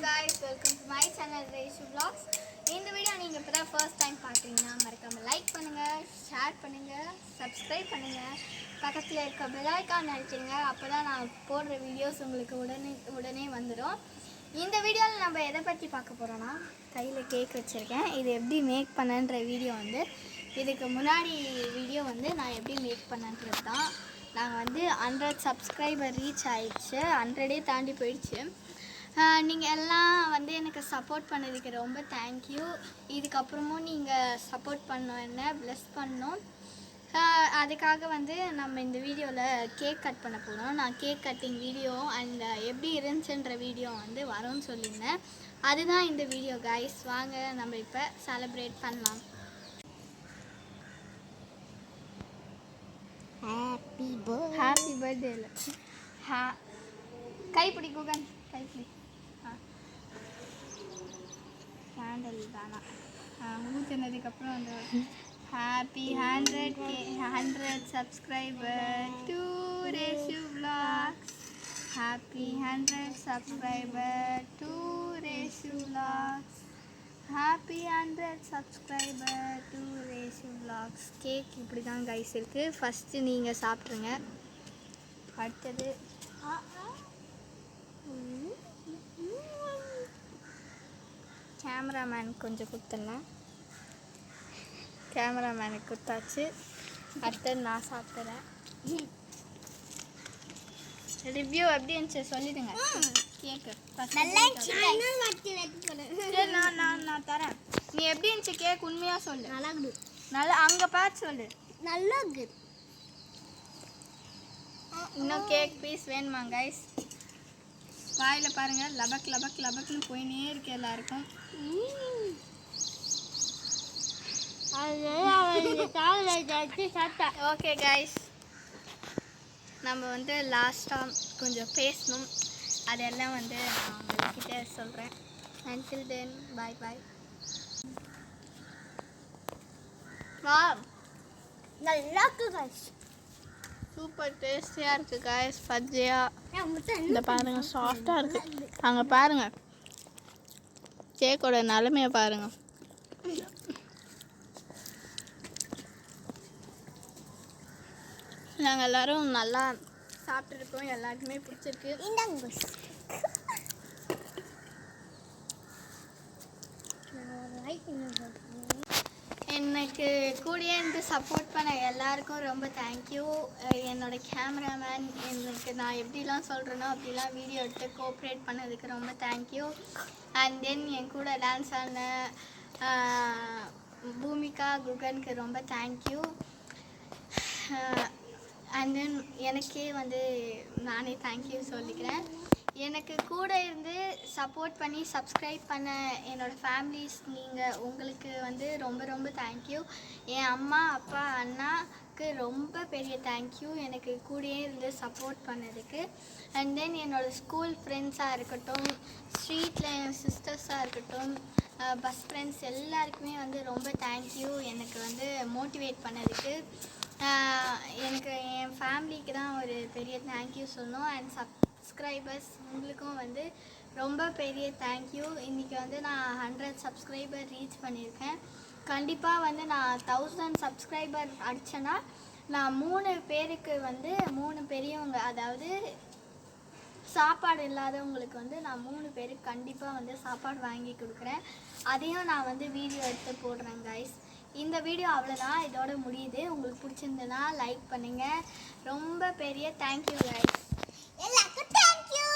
guys, welcome to my channel Reshu Vlogs. இந்த video நீங்க இப்பதான் ஃபர்ஸ்ட் டைம் பாக்குறீங்கன்னா மறக்காம லைக் பண்ணுங்க, ஷேர் பண்ணுங்க, சப்ஸ்கிரைப் பண்ணுங்க. பக்கத்துல இருக்க பெல் ஐகான் அழுத்துங்க. அப்பதான் நான் போடுற வீடியோஸ் உங்களுக்கு உடனே வந்துடும். இந்த வீடியோவில் நம்ம எதை பற்றி பார்க்க போறோம்னா கையில் கேக் வச்சுருக்கேன். இது எப்படி மேக் பண்ணன்ற வீடியோ வந்து இதுக்கு முன்னாடி வீடியோ வந்து நான் எப்படி மேக் பண்ணன்றது தான். நாங்கள் வந்து 100 சப்ஸ்கிரைபர் ரீச் ஆயிடுச்சு, 100 தாண்டி போயிடுச்சு. நீங்கள் எல்லாம் வந்து எனக்கு சப்போர்ட் பண்ணதுக்கு ரொம்ப தேங்க்யூ. இதுக்கப்புறமும் நீங்கள் சப்போர்ட் பண்ணோம், என்ன ப்ளஸ் பண்ணோம். அதுக்காக வந்து நம்ம இந்த வீடியோவில் கேக் கட் பண்ண போகிறோம். நான் கேக் கட்டிங் வீடியோ அண்ட் எப்படி இருந்துச்சுன்ற வீடியோ வந்து வரும்னு சொல்லியிருந்தேன். அதுதான் இந்த வீடியோ கைஸ். வாங்க நம்ம இப்போ செலிப்ரேட் பண்ணலாம். ஹாப்பி பர்த்டே இல்லை, கைப்பிடி குகன், கைப்பிடி. கேண்டல் தானா ஊற்றினதுக்கப்புறம் அந்த happy 100 subscriber to rash vlogs. Happy 100 subscriber to rash vlogs. Happy 100 subscriber to rash vlogs. Cake இப்படி தான் கைஸ் இருக்குது. ஃபஸ்ட்டு நீங்கள் சாப்பிட்ருங்க. அடுத்தது கேமராமேன் கொஞ்சம் கொடுத்துடலாம். கேமராமேனுக்கு கொடுத்தாச்சு. அடுத்தது நான் சாப்பிட்றேன். ரிவ்யூ எப்படி இருந்துச்சு சொல்லிடுங்க. கேக்கு நான் தரேன். நீ எப்படி இருந்துச்சு கேக் உண்மையாக சொல்லு. நல்லா அங்கே பார்த்து சொல்லு. நல்லா இருக்குது. இன்னும் கேக் பீஸ் வேணுமா கைஸ்? வாயில் பாருங்கள், லபக் லபக் லபக்னு போயினே இருக்கு எல்லாருக்கும். ஓகே கைஸ், நம்ம வந்து லாஸ்ட்டாக கொஞ்சம் பேசணும். அதெல்லாம் வந்து நான் உங்கள்கிட்ட சொல்கிறேன். until then bye bye. வா, நல்லா இருக்கு கைஸ். சூப்பர் டேஸ்டியாக இருக்குது கைஸ். பஜ்ஜியாக இந்த பாருங்கள், சாஃப்டாக இருக்குது. அங்கே பாருங்கள் கேக்கோட நிலமையை பாருங்கள். நாங்கள் எல்லோரும் நல்லா சாப்பிட்ருக்கோம், எல்லாருக்குமே பிடிச்சிருக்கு. எனக்கு கூடயே இருந்து சப்போர்ட் பண்ண எல்லாருக்கும் ரொம்ப தேங்க்யூ. என்னோடய கேமராமேன் எனக்கு நான் எப்படிலாம் சொல்கிறேனோ அப்படிலாம் வீடியோ எடுத்து கோஆப்ரேட் பண்ணதுக்கு ரொம்ப தேங்க்யூ. அண்ட் தென் என் கூட டான்ஸ் ஆன பூமிகா குகனுக்கு ரொம்ப தேங்க்யூ. அண்ட் தென் எனக்கே வந்து நானே தேங்க்யூ சொல்லிக்கிறேன். எனக்கு கூட இருந்து சப்போர்ட் பண்ணி சப்ஸ்கிரைப் பண்ண என்னோடய ஃபேமிலிஸ் உங்களுக்கு வந்து ரொம்ப ரொம்ப தேங்க்யூ. என் அம்மா அப்பா அண்ணாக்கு ரொம்ப பெரிய தேங்க்யூ எனக்கு கூடயே இருந்து சப்போர்ட் பண்ணதுக்கு. அண்ட் தென் என்னோடய ஸ்கூல் ஃப்ரெண்ட்ஸாக இருக்கட்டும், ஸ்ட்ரீட்டில் என் சிஸ்டர்ஸாக இருக்கட்டும், பஸ் ஃப்ரெண்ட்ஸ் எல்லாருக்குமே வந்து ரொம்ப தேங்க்யூ எனக்கு வந்து மோட்டிவேட் பண்ணதுக்கு. எனக்கு என் ஃபேமிலிக்கு தான் ஒரு பெரிய தேங்க்யூ சொல்லணும். அண்ட் சப்ஸ்கிரைபர்ஸ் உங்களுக்கும் வந்து ரொம்ப பெரிய தேங்க்யூ. இன்றைக்கி வந்து நான் 100 சப்ஸ்கிரைபர் ரீச் பண்ணியிருக்கேன். கண்டிப்பாக வந்து நான் 1000 சப்ஸ்கிரைபர் அடித்தேன்னா நான் 3 பேருக்கு வந்து 3 பெரியவங்க, அதாவது சாப்பாடு இல்லாதவங்களுக்கு வந்து நான் 3 பேருக்கு கண்டிப்பாக வந்து சாப்பாடு வாங்கி கொடுக்குறேன். அதையும் நான் வந்து வீடியோ எடுத்து போடுறேன் கைஸ். இந்த வீடியோ அவ்வளோதான், இதோட முடியுது. உங்களுக்கு பிடிச்சிருந்ததுன்னா லைக் பண்ணுங்கள். ரொம்ப பெரிய தேங்க்யூ கைஸ். எல்லாருக்கும் தேங்க்யூ.